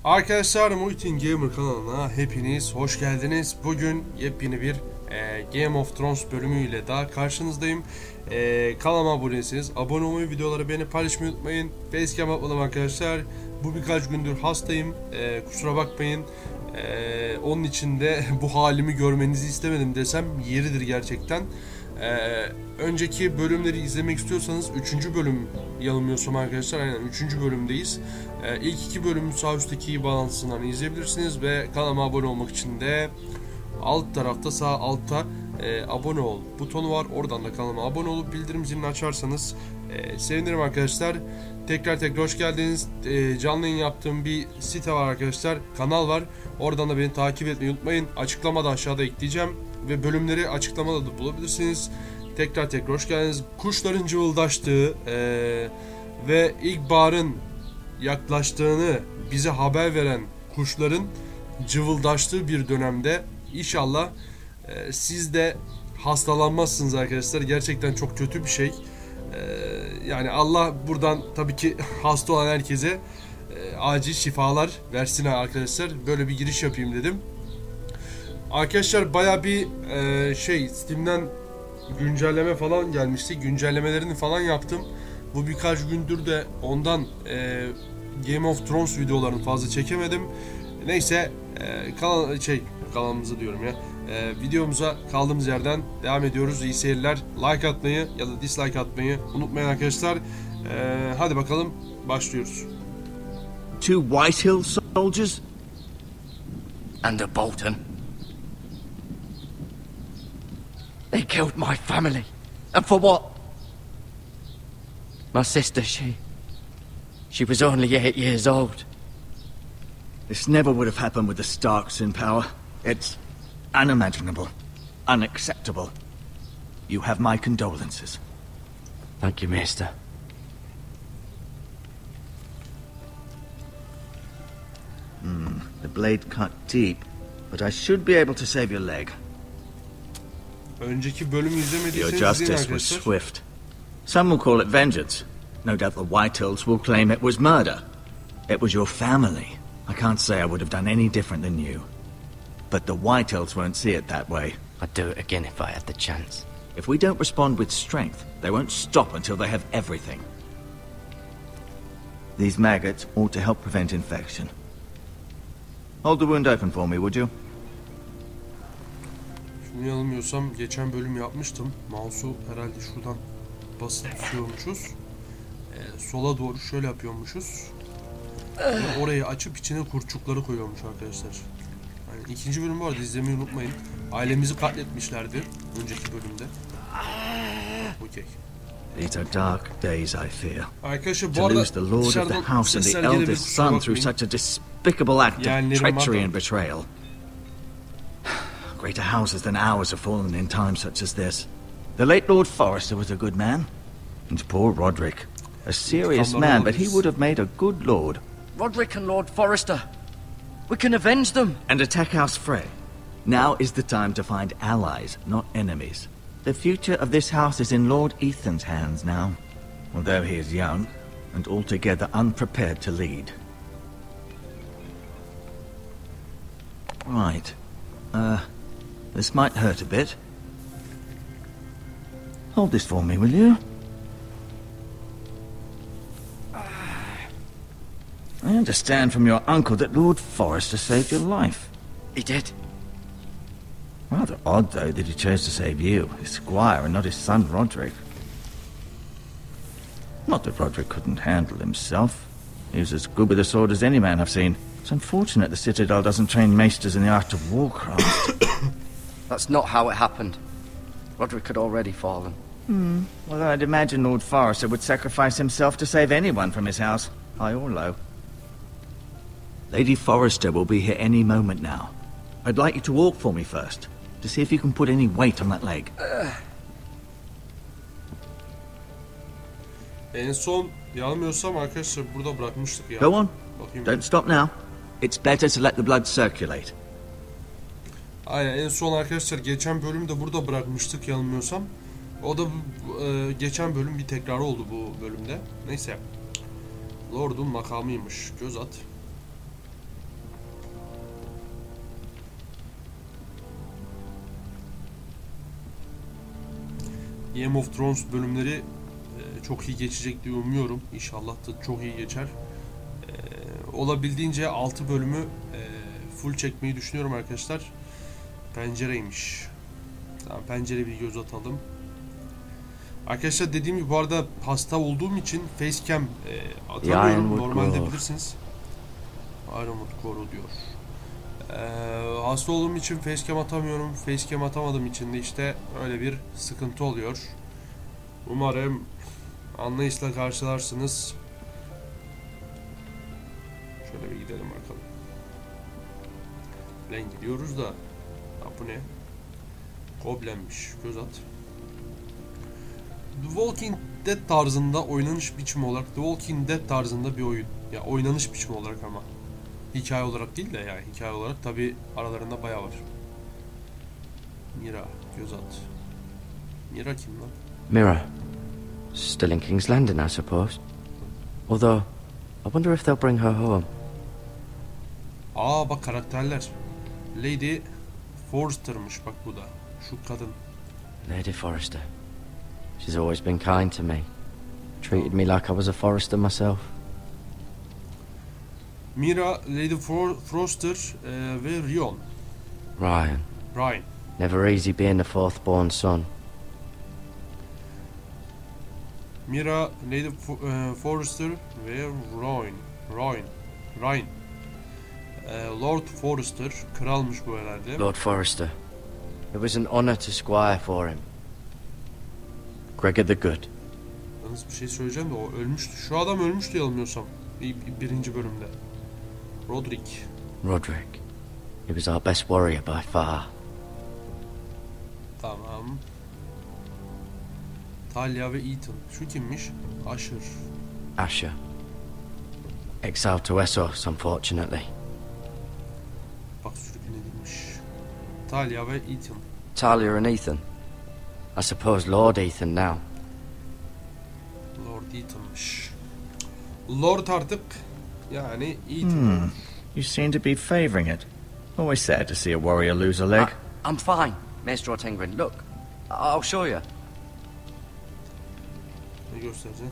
Arkadaşlar, Muhittin Gamer kanalına hepiniz hoş geldiniz. Bugün yepyeni bir Game of Thrones bölümüyle daha karşınızdayım. Kanalıma aboneyseniz abone olmayı, videoları beğenip paylaşmayı unutmayın. Facecam atmadım arkadaşlar. Bu birkaç gündür hastayım. Kusura bakmayın. Onun için de bu halimi görmenizi istemedim desem yeridir gerçekten. Önceki bölümleri izlemek istiyorsanız 3. bölüm yanılmıyorsam arkadaşlar, aynen 3. bölümdeyiz. İlk 2 bölümü sağ üstteki bağlantısından izleyebilirsiniz ve kanalıma abone olmak için de alt tarafta sağ altta abone ol butonu var. Oradan da kanalıma abone olup bildirim zilini açarsanız sevinirim arkadaşlar. Tekrar hoş geldiniz. Canlı yayın yaptığım bir site var arkadaşlar, kanal var. Oradan da beni takip etmeyi unutmayın. Açıklamada aşağıda ekleyeceğim ve bölümleri açıklamada da bulabilirsiniz. Tekrar hoş geldiniz. Kuşların cıvıldaştığı ve ilkbaharın yaklaştığını bize haber veren kuşların cıvıldaştığı bir dönemde inşallah siz de hastalanmazsınız arkadaşlar. Gerçekten çok kötü bir şey. Yani Allah buradan tabii ki hasta olan herkese acil şifalar versin arkadaşlar. Böyle bir giriş yapayım dedim. Arkadaşlar baya bir Steam'den güncelleme falan gelmişti. Güncellemelerini falan yaptım. Bu birkaç gündür de ondan Game of Thrones videolarını fazla çekemedim. Neyse kanalımıza diyorum ya. Videomuza kaldığımız yerden devam ediyoruz. İyi seyirler. Like atmayı ya da dislike atmayı unutmayın arkadaşlar. Hadi bakalım başlıyoruz. Two Whitehill soldiers and a Bolton. They killed my family. And for what? My sister, she was only 8 years old. This never would have happened with the Starks in power. It's unimaginable, unacceptable. You have my condolences. Thank you, Maester. The blade cut deep, but I should be able to save your leg. Önceki bölümü izlemediyseniz Your justice was swift. Some will call it vengeance. No doubt the Whitehills will claim it was murder. It was your family. I can't say I would have done any different than you. But the Whitehills won't see it that way. I'd do it again if I had the chance. If we don't respond with strength, they won't stop until they have everything. These maggots ought to help prevent infection. Hold the wound open for me, would you? Şimdi yanılmıyorsam geçen bölüm yapmıştım. Mouse'u herhalde şuradan basıp tutuyormuşuz. Sola doğru şöyle yapıyormuşuz. Ve orayı açıp içine kurtçukları koyuyormuş arkadaşlar. Yani ikinci bölüm vardı, izlemeyi unutmayın. Ailemizi katletmişlerdi önceki bölümde. Okey. These are dark days, I fear. Arkadaşlar bu To arada lose the lord of the house and the eldest son through such a despicable act of treachery and betrayal. Greater houses than ours have fallen in times such as this. The late Lord Forrester was a good man. And poor Roderick. A serious man, but he would have made a good lord. Roderick and Lord Forrester. We can avenge them. And attack House Frey. Now is the time to find allies, not enemies. The future of this house is in Lord Ethan's hands now. Although he is young, and altogether unprepared to lead. Right. This might hurt a bit. Hold this for me, will you? I understand from your uncle that Lord Forrester saved your life. He did. Rather odd, though, that he chose to save you, his squire, and not his son Roderick. Not that Roderick couldn't handle himself. He was as good with a sword as any man I've seen. It's unfortunate the Citadel doesn't train maesters in the art of warcraft. That's not how it happened. Roderick had already fallen. Well, I'd imagine Lord Forrester would sacrifice himself to save anyone from his house, high or low. Lady Forrester will be here any moment now. I'd like you to walk for me first, to see if you can put any weight on that leg. En son yanılmıyorsam arkadaşlar burada bırakmıştık ya. Go on. Bakayım. Don't stop now. It's better to let the blood circulate. Aynen, en son arkadaşlar geçen bölümde burada bırakmıştık yanılmıyorsam. O da geçen bölüm bir tekrar oldu bu bölümde. Neyse. Lord'un makamıymış. Göz at. Game of Thrones bölümleri çok iyi geçecek diye umuyorum. İnşallah da çok iyi geçer. Olabildiğince 6 bölümü full çekmeyi düşünüyorum arkadaşlar. Pencereymiş. Tamam, pencere bir göz atalım. Arkadaşlar dediğim gibi bu arada hasta olduğum için facecam atamıyorum. Normalde bilirsiniz. Ironwood Core'u diyor. Hasta olduğum için facecam atamıyorum. Facecam atamadığım için de işte öyle bir sıkıntı oluyor. Umarım anlayışla karşılarsınız. Şöyle bir gidelim bakalım. Lan gidiyoruz da. Ha, bu ne? Goblenmiş. Göz at. The Walking Dead tarzında oynanış biçimi olarak The Walking Dead tarzında bir oyun. Ya oynanış biçimi olarak ama. Hikaye olarak değil de yani hikaye olarak tabi aralarında bayağı var. Mira, göz at. Mira kim lan? Mira. Still in King's Landing, I suppose. Although, I wonder if they'll bring her home. Aa bak karakterler. Lady Forrester'mış bak bu da. Şu kadın. Lady Forrester. She's always been kind to me. Treated me like I was a Forrester myself. Mira, Lady Forrester ve Rion. Ryan. Never easy being the fourth born son. Mira, Lady Forrester ve Ryan. Lord Forrester, kralmış bu herhalde. Lord Forrester. It was an honor to squire for him. Gregor the Good. Yalnız bir şey söyleyeceğim de o ölmüştü. Şu adam ölmüştü yanılmıyorsam. Birinci bölümde. Roderick. He was our best warrior by far. Tamam. Talia ve Ethan. Şu kimmiş? Asher. Exiled to Essos, unfortunately. Bak sürüklenilmiş. Talia ve Ethan. Talia and Ethan. I suppose Lord Ethan now. Lord Ethan'mış. Lord artık yani Ethan. You seem to be favouring it. Always sad to see a warrior lose a leg. I'm fine, Maester Ortengren. Look, I'll show you. Ne göstereceksin?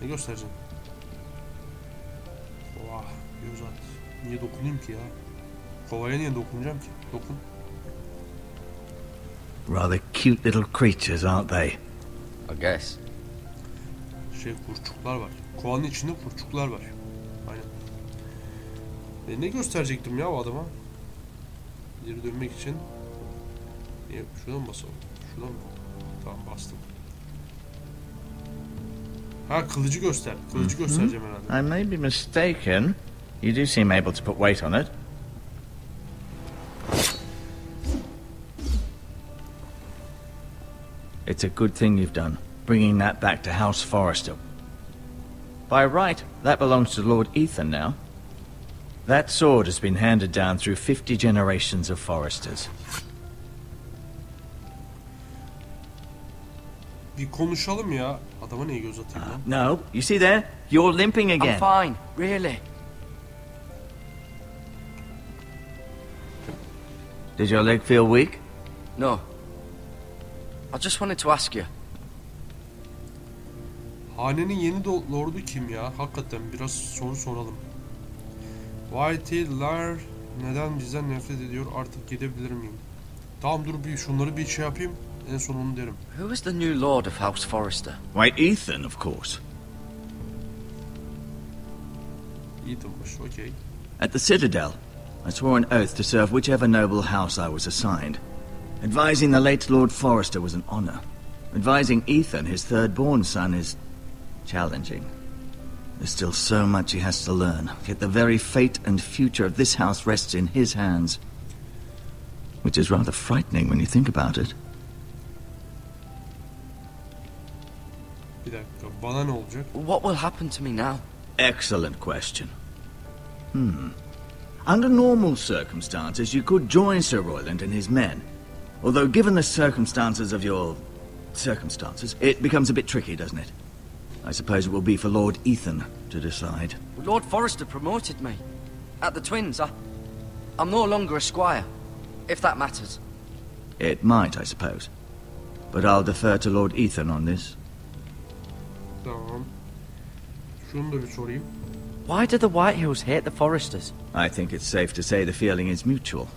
Ne göstereceksin? Vah, göz at. Niye dokunayım ki ya? Kovaya niye dokunacağım ki? Dokun. Rather cute little creatures, aren't they? I guess. Kurçuklar var. Kovanın içinde kurçuklar var. Aynen. Ne gösterecektim ya o adama? Geri dönmek için. Şuradan mı basalım? Şuradan mı? Tamam bastım. Ha kılıcı göster. Kılıcı göstereceğim herhalde. I may be mistaken. You do seem able to put weight on it. It's a good thing you've done, bringing that back to House Forrester. By right, that belongs to Lord Ethan now. That sword has been handed down through 50 generations of Forresters. Bir konuşalım ya. Adama niye göz atayım lan? No, you see there? You're limping again. I'm fine, really. Did your leg feel weak? No. I just wanted to ask you. Hanenin yeni lordu kim ya? Hakikaten biraz soru soralım. Whitey'ler neden bizden nefret ediyor? Artık gidebilir miyim? Tamam dur bir şunları bir şey yapayım. En son onu derim. Who is the new Lord of House Forrester? White Ethan, of course. Ethan'mış, okay. At the Citadel, I swore an oath to serve whichever noble house I was assigned. Advising the late Lord Forrester was an honor. Advising Ethan, his third-born son, is challenging. There's still so much he has to learn, yet the very fate and future of this house rests in his hands. Which is rather frightening when you think about it. Bir dakika, bana ne olacak? What will happen to me now? Excellent question. Under normal circumstances, you could join Sir Royland and his men. Although given the circumstances of your circumstances, it becomes a bit tricky, doesn't it? I suppose it will be for Lord Ethan to decide. Lord Forrester promoted me. At the Twins, I'm no longer a squire, if that matters. It might, I suppose. but I'll defer to Lord Ethan on this. Tamam. Şunu da bir sorayım. Why do the Whitehills hate the Forresters? I think it's safe to say the feeling is mutual.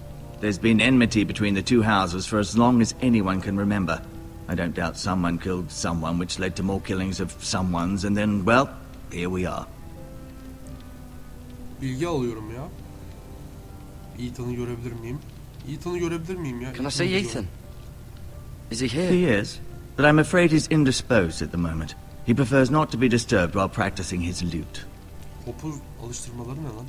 There's been enmity between the two houses for as long as anyone can remember. I don't doubt someone killed someone, which led to more killings of someones, and then, well, here we are. Bilgi alıyorum ya. Ethan'ı görebilir miyim? Ethan'ı görebilir miyim ya? Can I see Ethan? Is he here? He is, but I'm afraid he's indisposed at the moment. He prefers not to be disturbed while practicing his lute. Topuz alıştırmaları ne lan?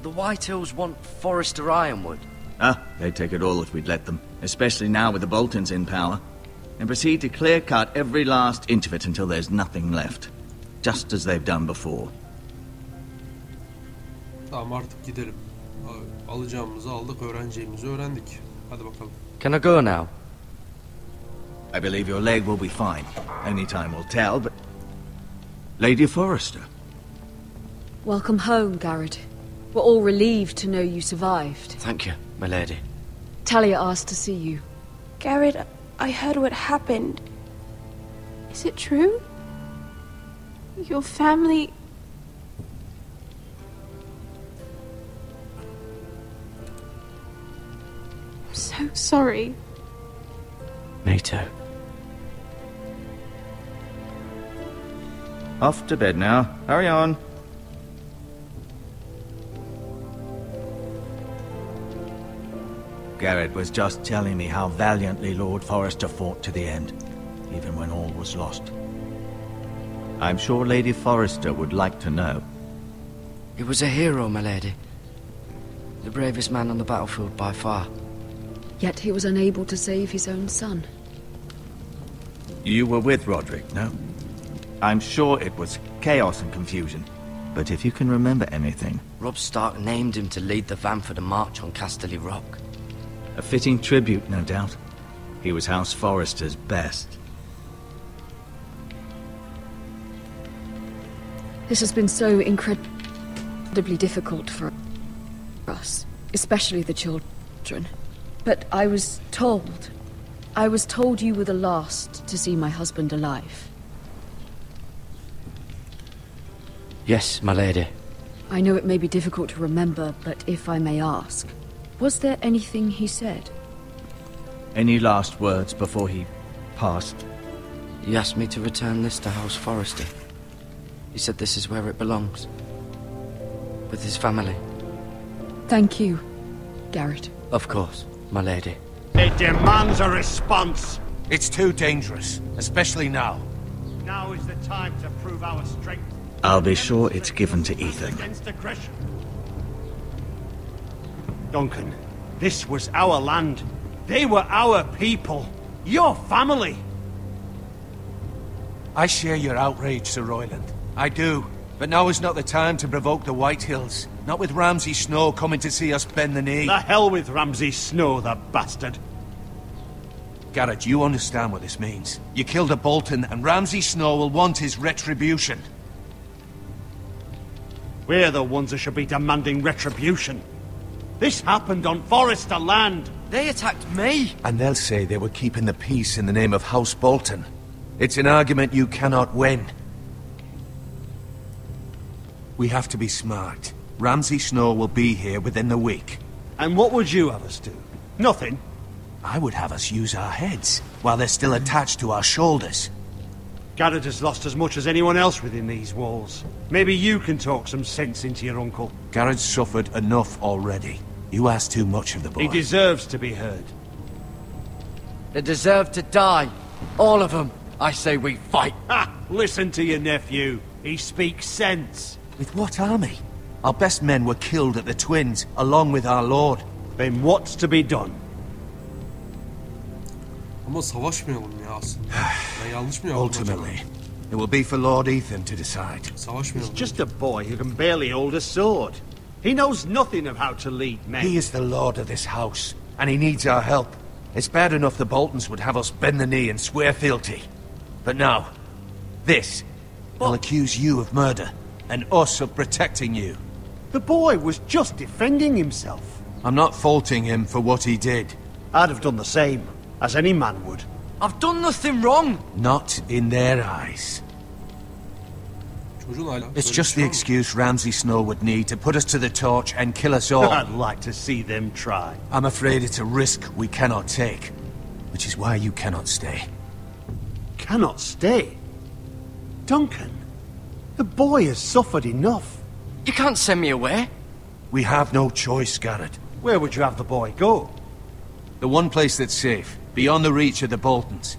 The Whitehills want Forrester Ironwood. Ah, they'd take it all if we'd let them, especially now with the Boltons in power, and proceed to clear-cut every last inch of it until there's nothing left, just as they've done before. Tamam artık gidelim. Alacağımızı aldık, öğreneceğimizi öğrendik. Hadi bakalım. Can I go now? I believe your leg will be fine. Only time will tell, but... Lady Forrester. Welcome home, Garrett. We're all relieved to know you survived. Thank you, my lady. Talia asked to see you. Garrett, I heard what happened. Is it true? Your family... I'm so sorry. Me too. Off to bed now. Hurry on. Garrett was just telling me how valiantly Lord Forrester fought to the end, even when all was lost. I'm sure Lady Forrester would like to know. He was a hero, my lady. The bravest man on the battlefield by far. Yet he was unable to save his own son. You were with Roderick, no? I'm sure it was chaos and confusion. But if you can remember anything... Robb Stark named him to lead the van for the march on Casterly Rock. A fitting tribute, no doubt. He was House Forrester's best. This has been so incredibly difficult for us, especially the children. But I was told you were the last to see my husband alive. Yes, my lady. I know it may be difficult to remember, but if I may ask, was there anything he said? Any last words before he passed? He asked me to return this to House Forrester. He said this is where it belongs. With his family. Thank you, Garrett. Of course, my lady. It demands a response. It's too dangerous, especially now. Now is the time to prove our strength. I'll be sure it's given to Ethan. Against aggression. Duncan, this was our land. They were our people. Your family. I share your outrage, Sir Royland. I do. But now is not the time to provoke the Whitehills. Not with Ramsay Snow coming to see us bend the knee. The hell with Ramsay Snow, the bastard. Garrett, you understand what this means. You killed a Bolton, and Ramsay Snow will want his retribution. We're the ones that should be demanding retribution. This happened on Forrester land. They attacked me! And they'll say they were keeping the peace in the name of House Bolton. It's an argument you cannot win. We have to be smart. Ramsay Snow will be here within the week. And what would you have us do? Nothing. I would have us use our heads, while they're still attached to our shoulders. Garrett has lost as much as anyone else within these walls. Maybe you can talk some sense into your uncle. Garrett's suffered enough already. You ask too much of the boy. He deserves to be heard. They deserve to die. All of them. I say we fight. Ha! Listen to your nephew. He speaks sense. With what army? Our best men were killed at the Twins, along with our lord. Then what's to be done? Ama savaşmayalım ya aslında. Ben yanlış mı yaptım Ultimately, acaba? it will be for Lord Ethan to decide. He's Savaşmayalım. just a boy who can barely hold a sword. He knows nothing of how to lead men. He is the lord of this house, and he needs our help. It's bad enough the Boltons would have us bend the knee and swear fealty. But now, this will accuse you of murder, and us of protecting you. The boy was just defending himself. I'm not faulting him for what he did. I'd have done the same. as any man would. I've done nothing wrong. Not in their eyes. Çocuğun hala. It's böyle just bir the şey var mı? excuse Ramsay Snow would need to put us to the torch and kill us all. I'd like to see them try. I'm afraid it's a risk we cannot take, which is why you cannot stay. Cannot stay? Duncan, the boy has suffered enough. You can't send me away. We have no choice, Garrett. Where would you have the boy go? The one place that's safe, beyond the reach of the Boltons.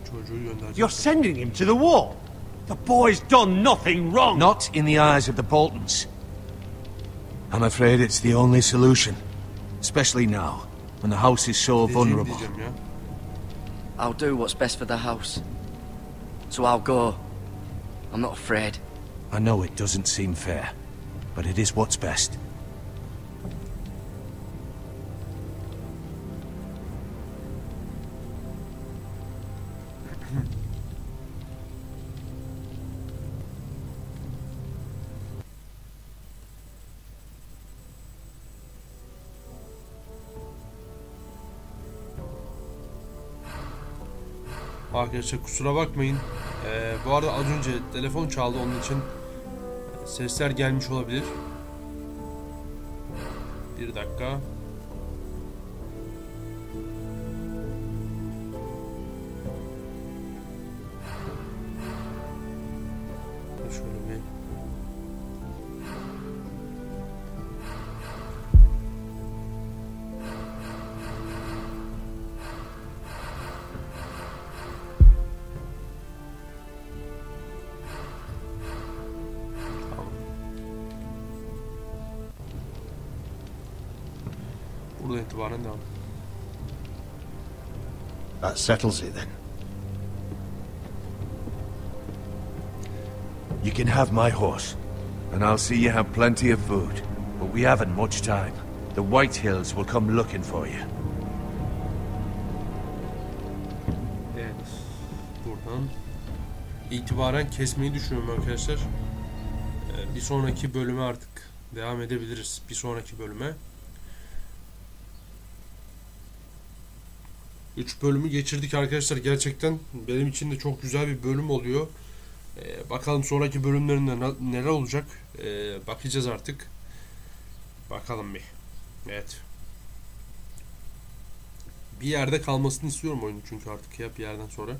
Çocuğu gönderecek. You're sending him to the wall. The boy's done nothing wrong. Not in the eyes of the Boltons. I'm afraid it's the only solution. Especially now, when the house is so Gideceğim vulnerable. diyeceğim ya. I'll do what's best for the house. So I'll go. I'm not afraid. I know it doesn't seem fair, but it is what's best. Arkadaşlar kusura bakmayın. Bu arada az önce telefon çaldı, onun için sesler gelmiş olabilir. Bir dakika. Şöyle bir. Buradan itibaren devam. That settles it then. You can have my horse, and I'll see you have plenty of food. But we haven't much time. The White Hills will come looking for you. Evet. Buradan itibaren kesmeyi düşünüyorum arkadaşlar. Bir sonraki bölüme artık devam edebiliriz. Bir sonraki bölüme. 3 bölümü geçirdik arkadaşlar. Gerçekten benim için de çok güzel bir bölüm oluyor. Bakalım sonraki bölümlerinde neler olacak. Bakacağız artık. Bakalım bir. Evet. Bir yerde kalmasını istiyorum oyunun çünkü artık ya bir yerden sonra.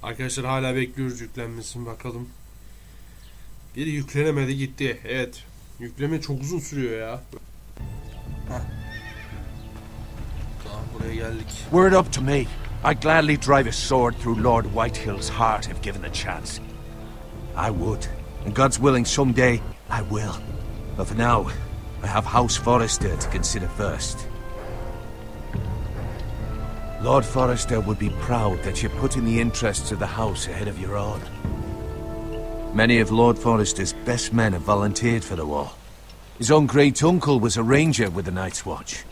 Arkadaşlar hala bekliyoruz yüklenmesini, bakalım. Biri yüklenemedi gitti. Evet. Yükleme çok uzun sürüyor ya. Heh. Tamam, buraya geldik. Were it up to me, I'd gladly drive a sword through Lord Whitehill's heart if given the chance. I would. And God's willing someday, I will. But for now, I have House Forrester to consider first. Lord Forrester would be proud that you're putting the interests of the house ahead of your own. Many of Lord Forrester's best men have volunteered for the war. His own great-uncle was a ranger with the Night's Watch.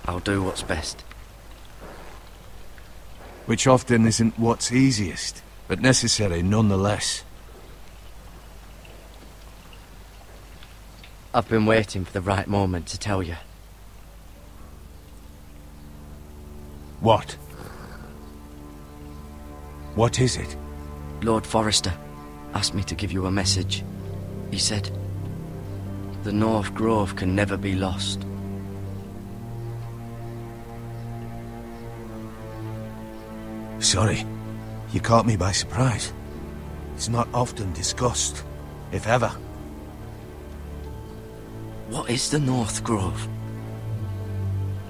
I'll do what's best. Which often isn't what's easiest, but necessary nonetheless. I've been waiting for the right moment to tell you. What? What is it? Lord Forrester asked me to give you a message. He said, the North Grove can never be lost. Sorry, you caught me by surprise. It's not often discussed, if ever. What is the North Grove?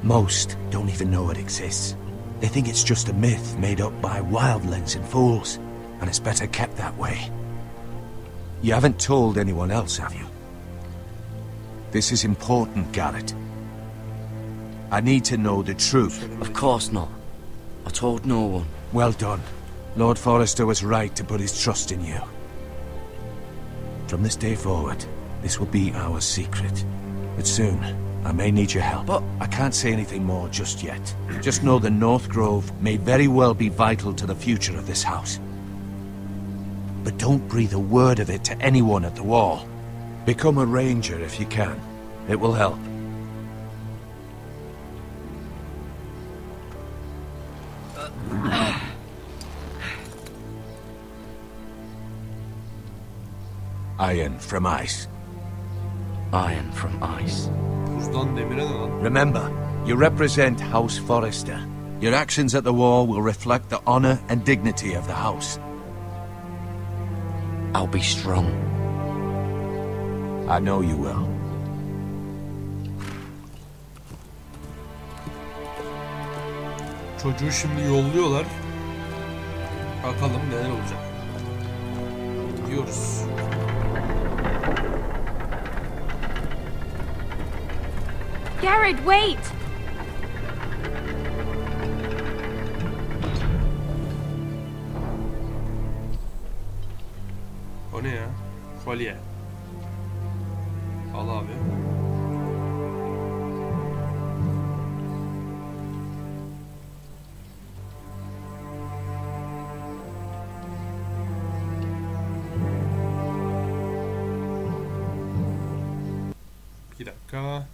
Most don't even know it exists. They think it's just a myth made up by wildlings and fools. and it's better kept that way. You haven't told anyone else, have you? This is important, Garrett. I need to know the truth. Of course not. I told no one. Well done. Lord Forrester was right to put his trust in you. From this day forward, this will be our secret. But soon, I may need your help. But I can't say anything more just yet. Just know the North Grove may very well be vital to the future of this house. But don't breathe a word of it to anyone at the Wall. Become a ranger if you can. It will help. Iron from ice. Iron from ice. Buzdan demire ne lan? Remember, you represent House Forrester. Your actions at the Wall will reflect the honor and dignity of the house. I'll be strong. I know you will. Çocuğu şimdi yolluyorlar. Bakalım neler olacak. Gidiyoruz. Garrett, wait! O ne ya? Kolye. Al abi. Bir dakika.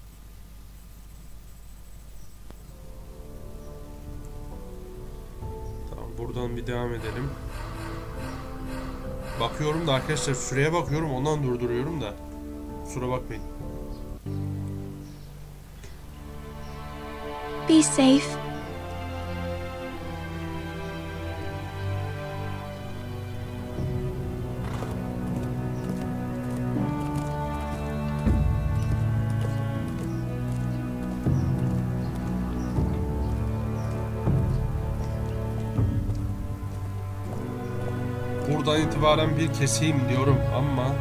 Tamam, buradan bir devam edelim. Bakıyorum da arkadaşlar, süreye bakıyorum, ondan durduruyorum da. Kusura bakmayın. Be safe. Buradan itibaren bir keseyim diyorum ama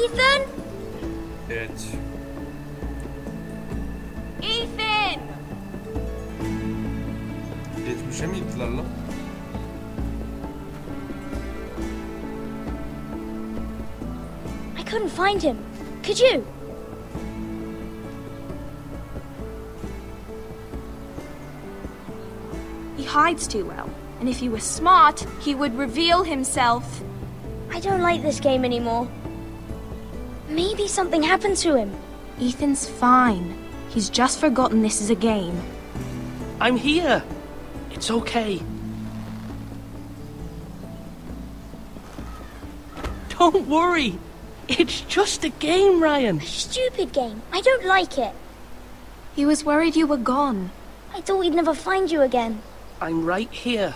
Ethan? evet. Ethan! Geçmişe mi gittiler lan? I couldn't find him. Could you? He hides too well, and if he was smart, he would reveal himself. I don't like this game anymore. Maybe something happened to him. Ethan's fine. He's just forgotten this is a game. I'm here. It's okay. Don't worry. It's just a game, Ryan. Stupid game. I don't like it. He was worried you were gone. I thought we'd never find you again. I'm right here.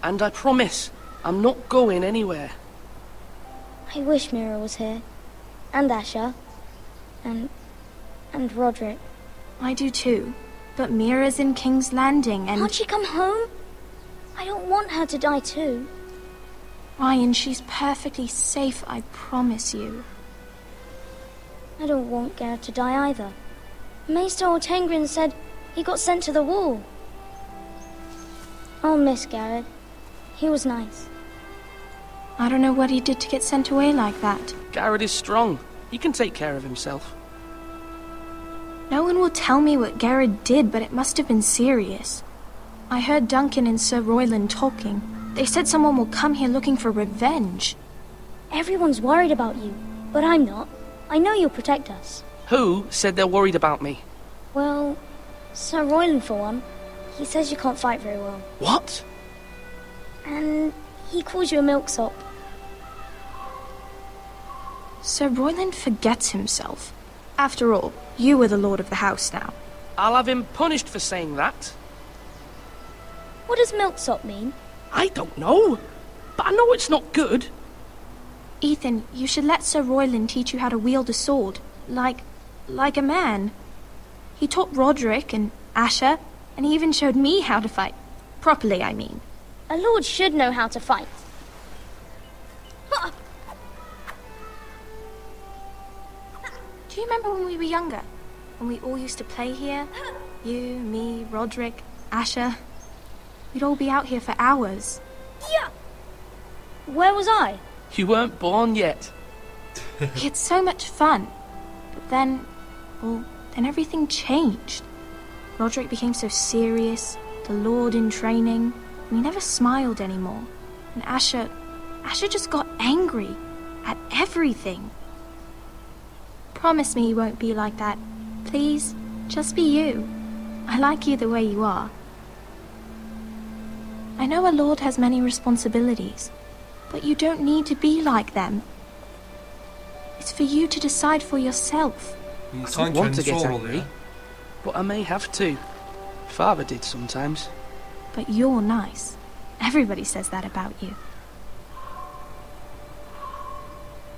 And I promise, I'm not going anywhere. I wish Mira was here. And Asher. And Roderick. I do too. But Mira's in King's Landing and... Can't she come home? I don't want her to die too. Ryan, she's perfectly safe, I promise you. I don't want Garrett to die either. Maester Ortengrin said he got sent to the Wall. I'll miss Garrett. He was nice. I don't know what he did to get sent away like that. Garrett is strong. He can take care of himself. No one will tell me what Garrett did, but it must have been serious. I heard Duncan and Sir Royland talking. They said someone will come here looking for revenge. Everyone's worried about you, but I'm not. I know you'll protect us. Who said they're worried about me? Well, Sir Royland for one. He says you can't fight very well. What? And he calls you a milksop. Sir Royland forgets himself. After all, you are the lord of the house now. I'll have him punished for saying that. What does milksop mean? I don't know, but I know it's not good. Ethan, you should let Sir Royland teach you how to wield a sword. Like a man. He taught Roderick and Asher, and he even showed me how to fight. Properly, I mean. A lord should know how to fight. Do you remember when we were younger? When we all used to play here? You, me, Roderick, Asher. We'd all be out here for hours. Yeah. Where was I? You weren't born yet. We had so much fun. But then everything changed. Roderick became so serious, the Lord in training, and he never smiled anymore. And Asher just got angry at everything. Promise me you won't be like that. Please, just be you. I like you the way you are. I know a lord has many responsibilities, but you don't need to be like them. It's for you to decide for yourself. I don't want to get angry, but I may have to. Father did sometimes. But you're nice. Everybody says that about you.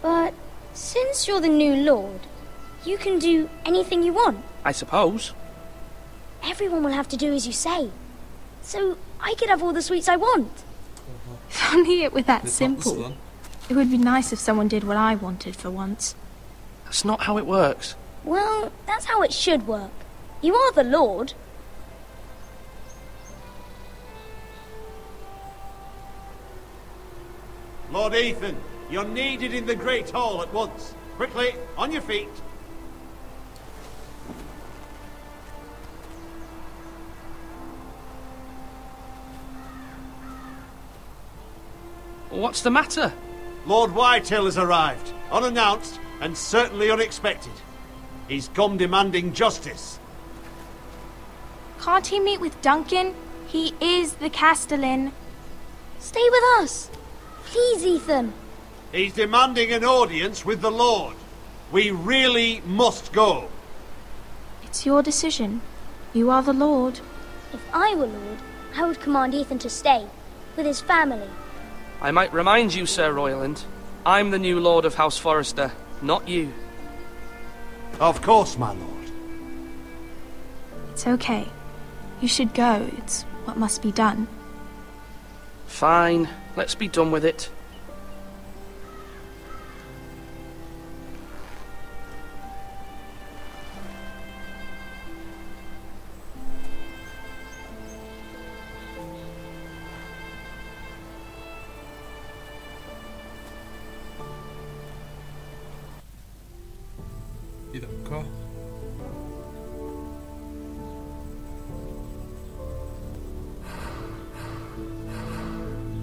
But since you're the new lord, you can do anything you want. I suppose. Everyone will have to do as you say. So I could have all the sweets I want. If only it were that simple. It would be nice if someone did what I wanted for once. That's not how it works. Well, that's how it should work. You are the lord. Lord Ethan, you're needed in the Great Hall at once. Quickly, on your feet. What's the matter? Lord Whitehill has arrived, unannounced and certainly unexpected. He's come demanding justice. Can't he meet with Duncan? He is the Castellan. Stay with us. Please, Ethan. He's demanding an audience with the Lord. We really must go. It's your decision. You are the Lord. If I were Lord, I would command Ethan to stay, with his family. I might remind you, Sir Royland, I'm the new Lord of House Forrester, not you. Of course, my lord. It's okay. You should go. It's what must be done. Fine, let's be done with it. Bir dakika.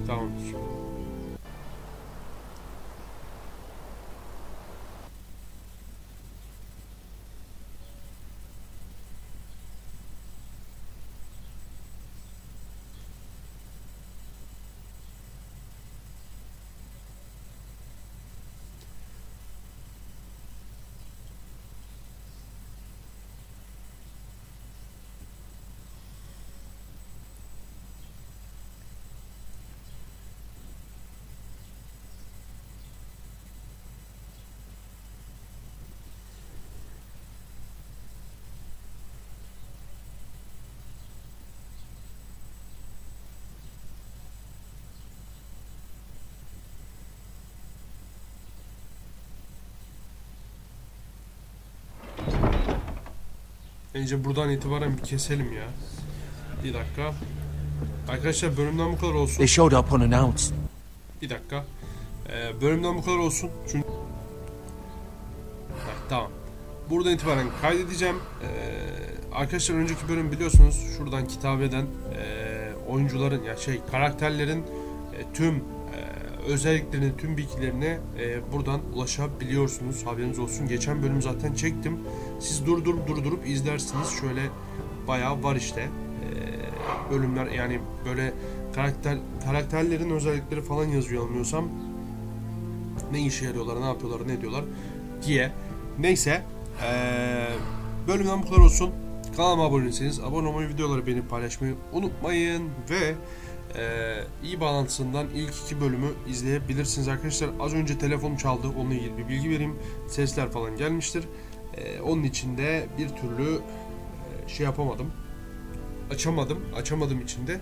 Tamamdır. Bence buradan itibaren bir keselim ya. Bir dakika. Arkadaşlar bölümden bu kadar olsun. They showed up unannounced. Bir dakika. Bölümden bu kadar olsun. Çünkü... tamam. Buradan itibaren kaydedeceğim. Arkadaşlar önceki bölüm biliyorsunuz şuradan kitabeden oyuncuların ya karakterlerin tüm özelliklerine, tüm bilgilerine buradan ulaşabiliyorsunuz. Haberiniz olsun. Geçen bölüm zaten çektim. Siz durdurup izlersiniz. Şöyle bayağı var işte bölümler, yani böyle karakterlerin özellikleri falan yazıyor almıyorsam. Ne işe yarıyorlar, ne yapıyorlar, ne ediyorlar diye. Neyse bölümden bu kadar olsun. Kanalıma abone değilseniz abone olmayı, videoları beğenip paylaşmayı unutmayın ve iyi bağlantısından ilk 2 bölümü izleyebilirsiniz arkadaşlar. Az önce telefonum çaldı, onunla ilgili bir bilgi vereyim. Sesler falan gelmiştir. Onun için de bir türlü şey yapamadım. Açamadım içinde.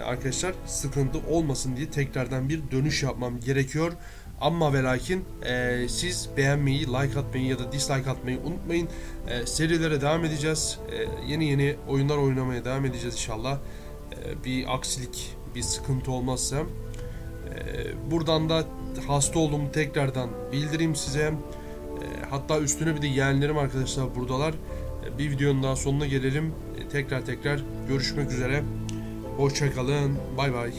Arkadaşlar sıkıntı olmasın diye tekrardan bir dönüş yapmam gerekiyor. Ama ve lakin siz beğenmeyi, like atmayı ya da dislike atmayı unutmayın. Serilere devam edeceğiz. Yeni oyunlar oynamaya devam edeceğiz inşallah. Bir aksilik, bir sıkıntı olmazsa. Buradan da hasta olduğumu tekrardan bildireyim size. Hatta üstüne bir de yeğenlerim arkadaşlar buradalar. Bir videonun daha sonuna gelelim. Tekrar görüşmek üzere. Hoşça kalın. Bay bay.